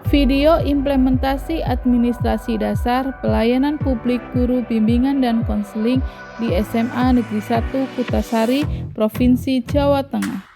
Video implementasi administrasi dasar pelayanan publik guru bimbingan dan konseling di SMA Negeri 1 Kutasari, Provinsi Jawa Tengah.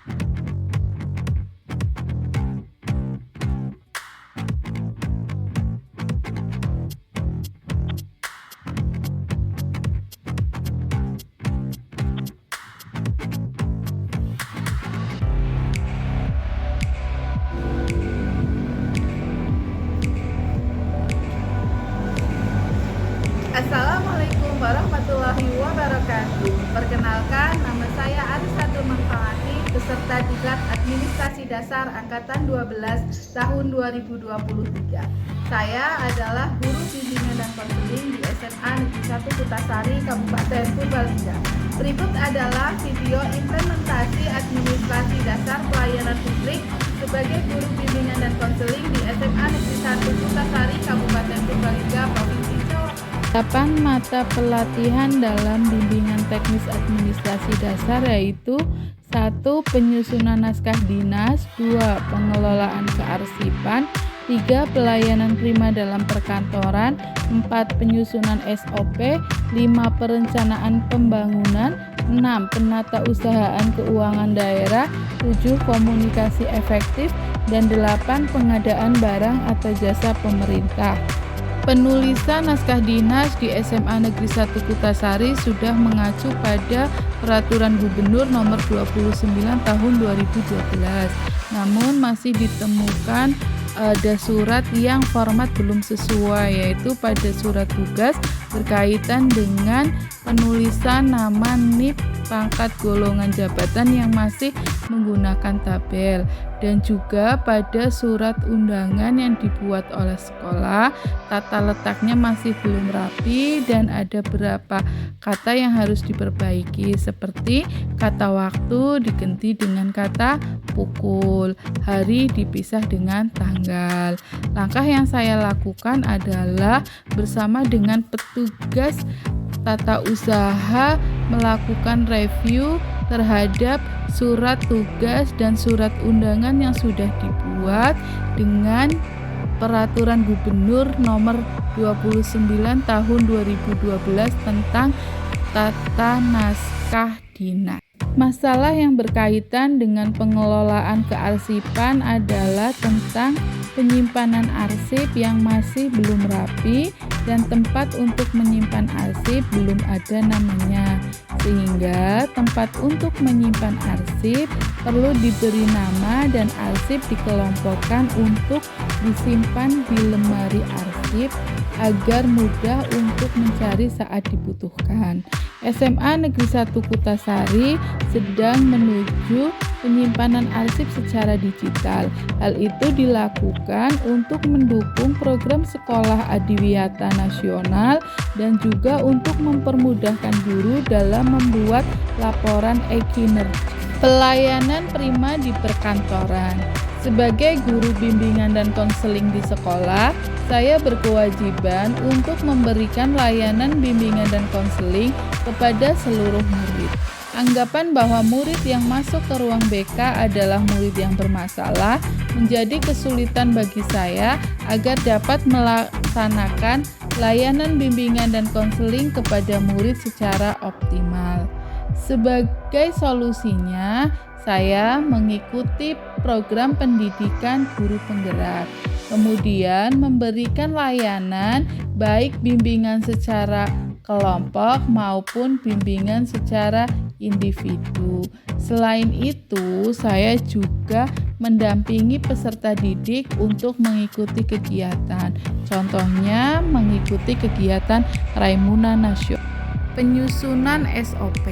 Assalamualaikum warahmatullahi wabarakatuh. Perkenalkan, nama saya Arisatul Manfaati, peserta Diklat Administrasi Dasar Angkatan 12 tahun 2023. Saya adalah guru bimbingan dan konseling di SMA Negeri 1 Kutasari, Kabupaten Purbalingga. Berikut adalah video implementasi administrasi dasar pelayanan publik sebagai guru bimbingan dan konseling di SMA Negeri 1 Kutasari, Kabupaten Purbalingga, Provinsi Jawa Tengah. 8 mata pelatihan dalam bimbingan teknis administrasi dasar yaitu 1. Penyusunan naskah dinas, 2. Pengelolaan kearsipan, 3. Pelayanan prima dalam perkantoran, 4. Penyusunan SOP, 5. Perencanaan pembangunan, 6. Penatausahaan keuangan daerah, 7. Komunikasi efektif, dan 8. Pengadaan barang atau jasa pemerintah. Penulisan naskah dinas di SMA Negeri 1 Kutasari sudah mengacu pada Peraturan Gubernur Nomor 29 Tahun 2012. Namun masih ditemukan ada surat yang format belum sesuai, yaitu pada surat tugas berkaitan dengan penulisan nama, NIP, pangkat, golongan jabatan yang masih menggunakan tabel, dan juga pada surat undangan yang dibuat oleh sekolah tata letaknya masih belum rapi dan ada beberapa kata yang harus diperbaiki, seperti kata waktu diganti dengan kata pukul, hari dipisah dengan tanggal. Langkah yang saya lakukan adalah bersama dengan petugas tata usaha melakukan review terhadap surat tugas dan surat undangan yang sudah dibuat dengan Peraturan Gubernur Nomor 29 Tahun 2012 tentang tata naskah dinas. Masalah yang berkaitan dengan pengelolaan kearsipan adalah tentang penyimpanan arsip yang masih belum rapi dan tempat untuk menyimpan arsip belum ada namanya, sehingga tempat untuk menyimpan arsip perlu diberi nama dan arsip dikelompokkan untuk disimpan di lemari arsip agar mudah untuk mencari saat dibutuhkan. SMA Negeri 1 Kutasari sedang menuju penyimpanan arsip secara digital. Hal itu dilakukan untuk mendukung program sekolah adiwiyata nasional dan juga untuk mempermudahkan guru dalam membuat laporan e-kinerja. Pelayanan prima di perkantoran. Sebagai guru bimbingan dan konseling di sekolah, saya berkewajiban untuk memberikan layanan bimbingan dan konseling kepada seluruh murid. Anggapan bahwa murid yang masuk ke ruang BK adalah murid yang bermasalah menjadi kesulitan bagi saya agar dapat melaksanakan layanan bimbingan dan konseling kepada murid secara optimal. Sebagai solusinya, saya mengikuti program pendidikan guru penggerak, kemudian memberikan layanan baik bimbingan secara kelompok maupun bimbingan secara individu. Selain itu, saya juga mendampingi peserta didik untuk mengikuti kegiatan. Contohnya, mengikuti kegiatan Raimuna Nasional. Penyusunan SOP.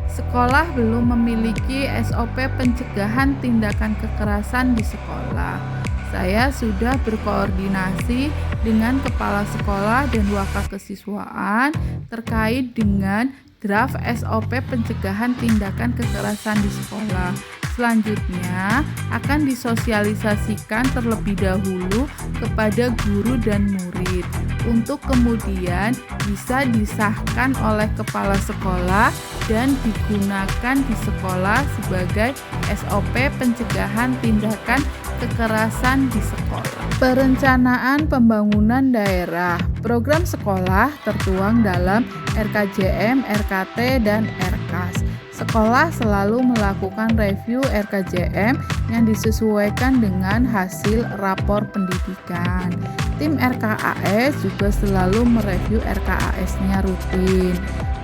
Sekolah belum memiliki SOP pencegahan tindakan kekerasan di sekolah. Saya sudah berkoordinasi dengan kepala sekolah dan wakakesiswaan terkait dengan draft SOP pencegahan tindakan kekerasan di sekolah. Selanjutnya akan disosialisasikan terlebih dahulu kepada guru dan murid untuk kemudian bisa disahkan oleh kepala sekolah dan digunakan di sekolah sebagai SOP pencegahan tindakan kekerasan di sekolah. Perencanaan pembangunan daerah. Program sekolah tertuang dalam RKJM, RKT, dan RKAS. Sekolah selalu melakukan review RKJM yang disesuaikan dengan hasil rapor pendidikan. Tim RKAS juga selalu mereview RKAS-nya rutin.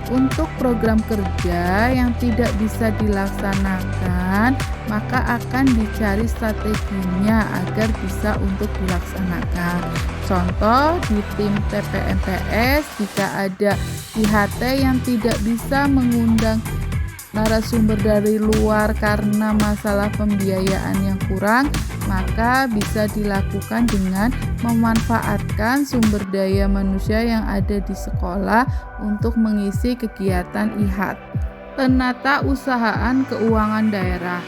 Untuk program kerja yang tidak bisa dilaksanakan, maka akan dicari strateginya agar bisa untuk dilaksanakan. Contoh, di tim TPMPS, jika ada IHT yang tidak bisa mengundang narasumber dari luar karena masalah pembiayaan yang kurang, maka bisa dilakukan dengan memanfaatkan sumber daya manusia yang ada di sekolah untuk mengisi kegiatan IHAT. Penata usahaan keuangan daerah.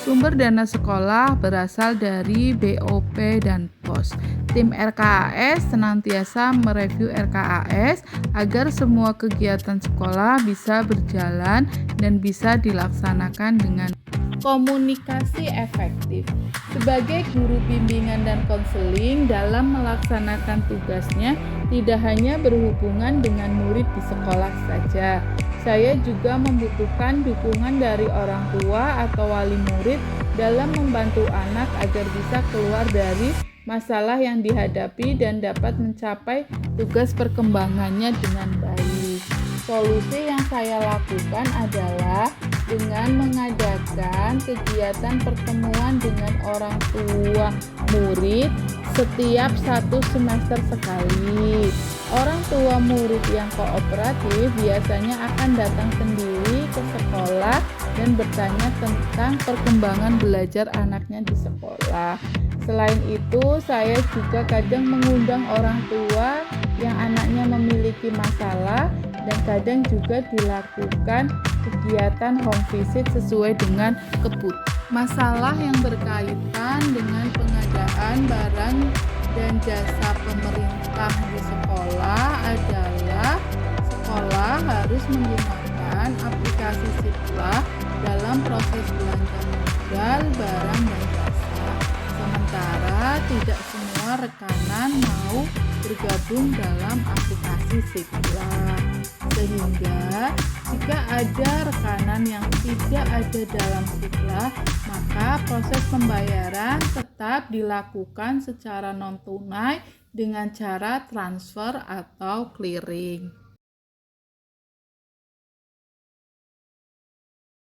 Sumber dana sekolah berasal dari BOP dan POS. Tim RKAS senantiasa mereview RKAS agar semua kegiatan sekolah bisa berjalan dan bisa dilaksanakan dengan komunikasi efektif. Sebagai guru bimbingan dan konseling dalam melaksanakan tugasnya, tidak hanya berhubungan dengan murid di sekolah saja. Saya juga membutuhkan dukungan dari orang tua atau wali murid dalam membantu anak agar bisa keluar dari masalah yang dihadapi dan dapat mencapai tugas perkembangannya dengan baik. Solusi yang saya lakukan adalah dengan mengadakan kegiatan pertemuan dengan orang tua murid setiap 1 semester sekali. Orang tua murid yang kooperatif biasanya akan datang sendiri ke sekolah dan bertanya tentang perkembangan belajar anaknya di sekolah. Selain itu, saya juga kadang mengundang orang tua yang anaknya memiliki masalah dan kadang juga dilakukan kegiatan home visit sesuai dengan kebutuhan. Masalah yang berkaitan dengan pengadaan barang dan jasa pemerintah di sekolah adalah sekolah harus menggunakan aplikasi Siplah dalam proses belanja modal, barang, dan jasa. Sementara tidak semua rekanan mau bergabung dalam aplikasi Siplah. Sehingga jika ada rekanan yang tidak ada dalam Siplah, maka proses pembayaran tetap dilakukan secara non-tunai dengan cara transfer atau clearing.